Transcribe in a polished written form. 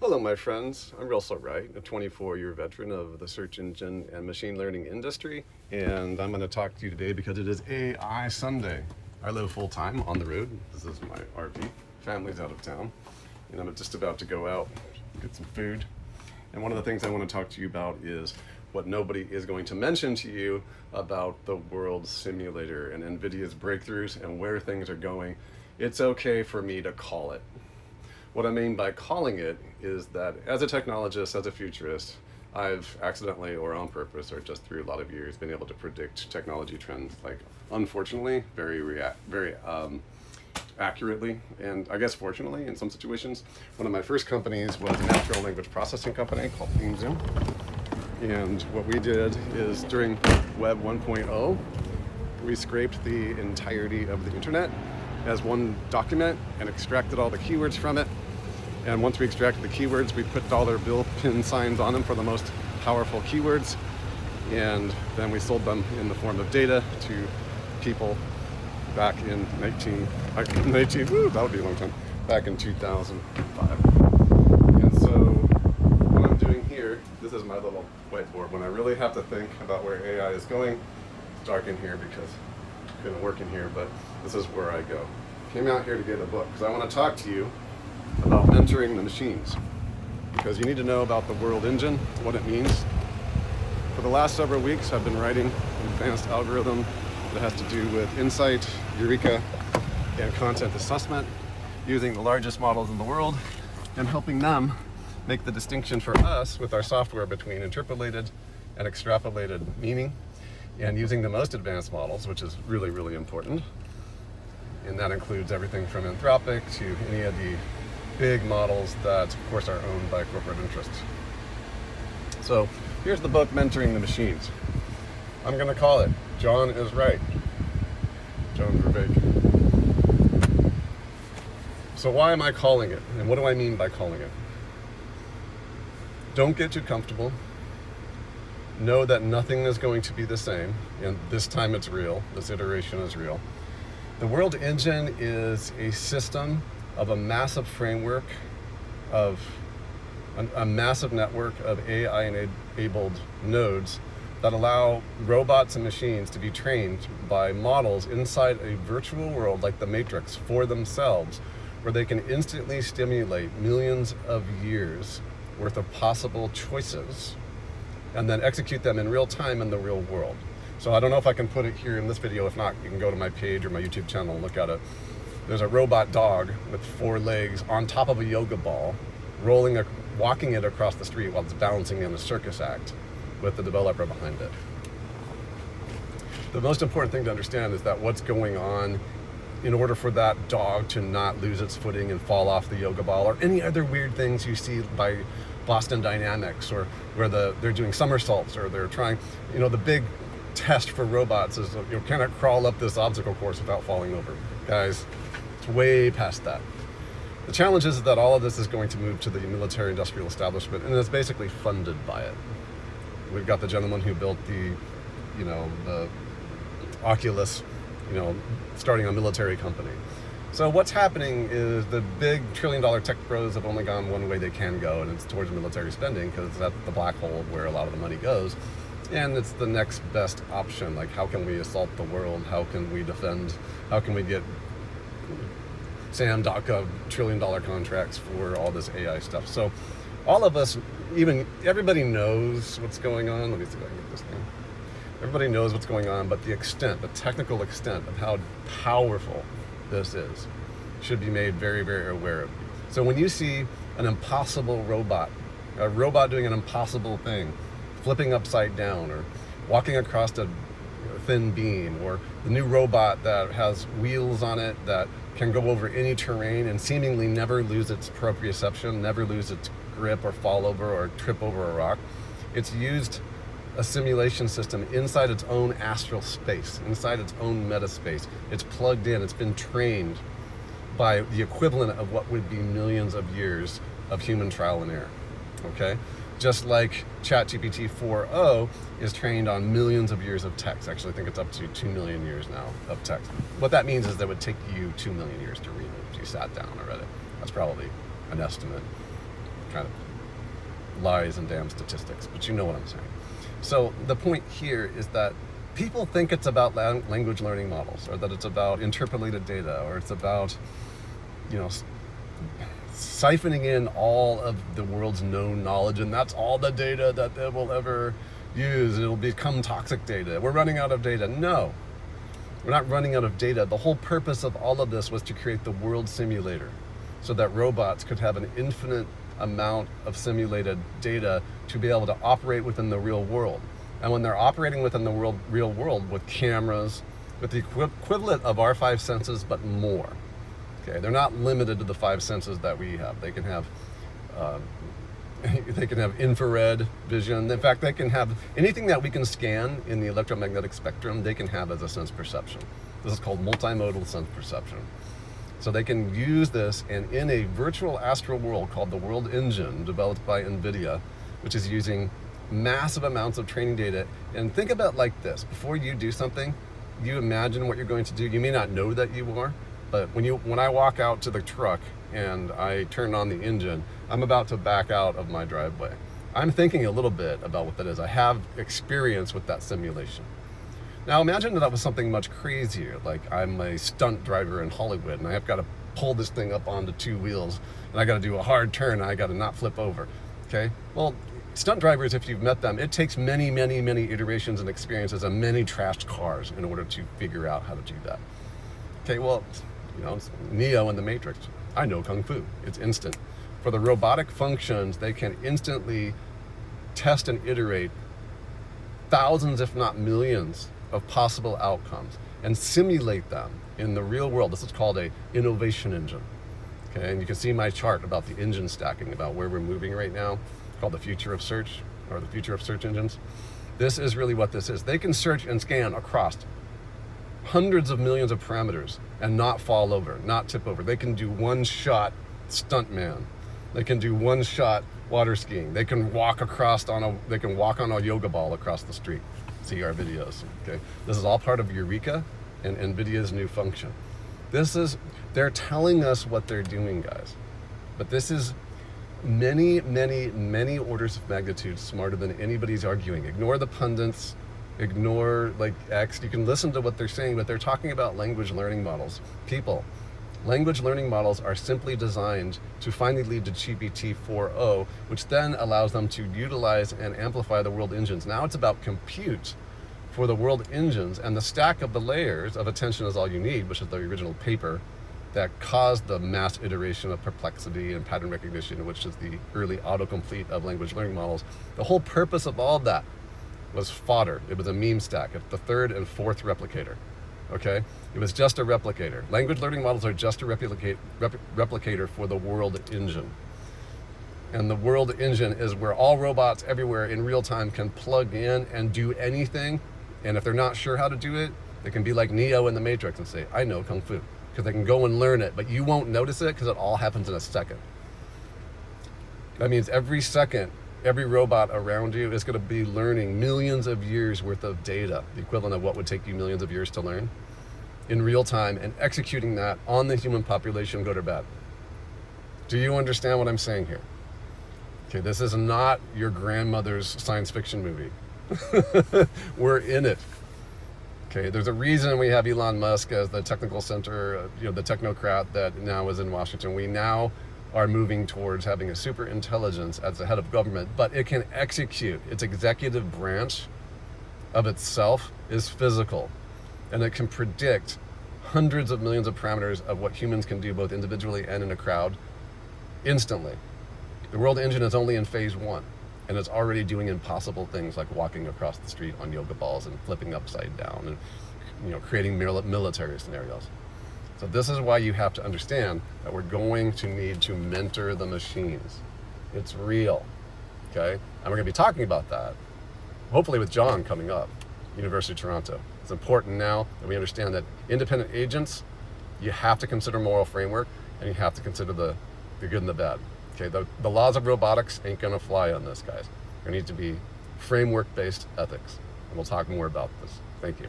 Hello, my friends. I'm Wright, a 24-year veteran of the search engine and machine learning industry, and I'm going to talk to you today because it is AI Sunday. I live full-time on the road. This is my RV. Family's out of town, and I'm just about to go out, get some food. And one of the things I want to talk to you about is what nobody is going to mention to you about the World Simulator and NVIDIA's breakthroughs and where things are going. It's okay for me to call it. What I mean by calling it is that as a technologist, as a futurist, I've accidentally or on purpose or just through a lot of years been able to predict technology trends, like unfortunately, very accurately, and I guess fortunately in some situations. One of my first companies was a natural language processing company called Zoom. And what we did is during Web 1.0, we scraped the entirety of the internet as one document and extracted all the keywords from it. And once we extracted the keywords, we put dollar bill pin signs on them for the most powerful keywords. And then we sold them in the form of data to people back in that would be a long time, back in 2005. And so what I'm doing here, this is my little whiteboard. When I really have to think about where AI is going, it's dark in here because I couldn't work in here, but this is where I go. Came out here to get a book because I want to talk to you about mentoring the machines, because you need to know about the world engine, what it means. For the last several weeks, I've been writing an advanced algorithm that has to do with insight, eureka, and content assessment using the largest models in the world and helping them make the distinction for us with our software between interpolated and extrapolated meaning, and using the most advanced models, which is really, really important. And that includes everything from Anthropic to any of the big models that, of course, are owned by corporate interests. So here's the book, Mentoring the Machines. I'm going to call it John is Right. John Vervaeke. So why am I calling it? And what do I mean by calling it? Don't get too comfortable. Know that nothing is going to be the same, and this time it's real. This iteration is real. The world engine is a system of a massive framework of a massive network of AI-enabled nodes that allow robots and machines to be trained by models inside a virtual world like the Matrix for themselves, where they can instantly stimulate millions of years worth of possible choices and then execute them in real time in the real world. So I don't know if I can put it here in this video. If not, you can go to my page or my YouTube channel and look at it. There's a robot dog with 4 legs on top of a yoga ball, walking it across the street while it's balancing in a circus act with the developer behind it. The most important thing to understand is that what's going on in order for that dog to not lose its footing and fall off the yoga ball, or any other weird things you see by Boston Dynamics, or where they're doing somersaults, or they're trying, the big test for robots is you cannot crawl up this obstacle course without falling over. Guys, it's way past that. The challenge is that all of this is going to move to the military industrial establishment, and it's basically funded by it. We've got the gentleman who built the Oculus, starting a military company. So what's happening is the big trillion-dollar tech bros have only gone one way they can go, and it's towards military spending, because that's the black hole where a lot of the money goes. And it's the next best option. Like, how can we assault the world? How can we defend? How can we get Sam Daka trillion-dollar contracts for all this AI stuff? So all of us, everybody knows what's going on. Let me see if I can get this thing. Everybody knows what's going on, but the technical extent of how powerful this is should be made very, very aware of. So when you see an impossible robot, a robot doing an impossible thing, flipping upside down or walking across a thin beam, or the new robot that has wheels on it that can go over any terrain and seemingly never lose its proprioception, never lose its grip or fall over or trip over a rock. It's used a simulation system inside its own astral space, inside its own meta space. It's plugged in, it's been trained by the equivalent of what would be millions of years of human trial and error, okay? Just like ChatGPT 4.0 is trained on millions of years of text. Actually, I think it's up to 2 million years now of text. What that means is that it would take you 2 million years to read it if you sat down and read it. That's probably an estimate. kind of lies and damn statistics, but you know what I'm saying. So the point here is that people think it's about language learning models, or that it's about interpolated data, or it's about, you know, siphoning in all of the world's known knowledge, and that's all the data that they will ever use. It'll become toxic data. We're running out of data. No, we're not running out of data. The whole purpose of all of this was to create the world simulator so that robots could have an infinite amount of simulated data to be able to operate within the real world. And when they're operating within the real world with cameras, with the equivalent of our 5 senses, but more. Okay, they're not limited to the 5 senses that we have. They can have infrared vision. In fact, they can have anything that we can scan in the electromagnetic spectrum, they can have as a sense perception. This is called multimodal sense perception. So they can use this, and in a virtual astral world called the World Engine, developed by NVIDIA, which is using massive amounts of training data. And think about it like this: before you do something, you imagine what you're going to do. You may not know that you are, but when I walk out to the truck and I turn on the engine, I'm about to back out of my driveway. I'm thinking a little bit about what that is. I have experience with that simulation. Now imagine that was something much crazier, like I'm a stunt driver in Hollywood and I've got to pull this thing up onto 2 wheels and I got to do a hard turn and I got to not flip over. Okay, well, stunt drivers, if you've met them, it takes many iterations and experiences and many trashed cars in order to figure out how to do that. Okay, well, you know, it's Neo in the Matrix. I know Kung Fu. It's instant. For the robotic functions, they can instantly test and iterate thousands, if not millions, of possible outcomes and simulate them in the real world. This is called a innovation engine. Okay, and you can see my chart about the engine stacking, about where we're moving right now, called the future of search, or the future of search engines. This is really what this is. They can search and scan across hundreds of millions of parameters and not fall over, not tip over. They can do one-shot stuntman. They can do one-shot water skiing. They can walk on a yoga ball across the street. See our videos. Okay, this is all part of Eureka and NVIDIA's new function. They're telling us what they're doing, guys, but this is many orders of magnitude smarter than anybody's arguing. Ignore the pundits, ignore like X. You can listen to what they're saying, but they're talking about language learning models. People, language learning models are simply designed to finally lead to GPT-4o, which then allows them to utilize and amplify the world engines. Now it's about compute for the world engines, and the stack of the layers of attention is all you need, which is the original paper that caused the mass iteration of perplexity and pattern recognition, which is the early autocomplete of language learning models. The whole purpose of all that was fodder. It was a meme stack. It's the 3rd and 4th replicator. Okay, it was just a replicator. Language learning models are just a replicator for the world engine. And the world engine is where all robots everywhere in real time can plug in and do anything. And if they're not sure how to do it, they can be like Neo in the Matrix and say, I know Kung Fu, because they can go and learn it, but you won't notice it because it all happens in a second. That means every second, every robot around you is going to be learning millions of years worth of data, the equivalent of what would take you millions of years to learn, in real time, and executing that on the human population, good or bad. Do you understand what I'm saying here? Okay, this is not your grandmother's science fiction movie. We're in it. Okay, there's a reason we have Elon Musk as the technical center, the technocrat that now is in Washington. We now are moving towards having a super intelligence as the head of government, but it can execute. Its executive branch of itself is physical, and it can predict hundreds of millions of parameters of what humans can do, both individually and in a crowd, instantly. The world engine is only in phase 1, and it's already doing impossible things like walking across the street on yoga balls and flipping upside down and creating military scenarios. So this is why you have to understand that we're going to need to mentor the machines. It's real, okay? And we're going to be talking about that, hopefully with John coming up, University of Toronto. It's important now that we understand that independent agents, you have to consider moral framework, and you have to consider the good and the bad. Okay, the laws of robotics ain't gonna fly on this, guys. There needs to be framework-based ethics, and we'll talk more about this. Thank you.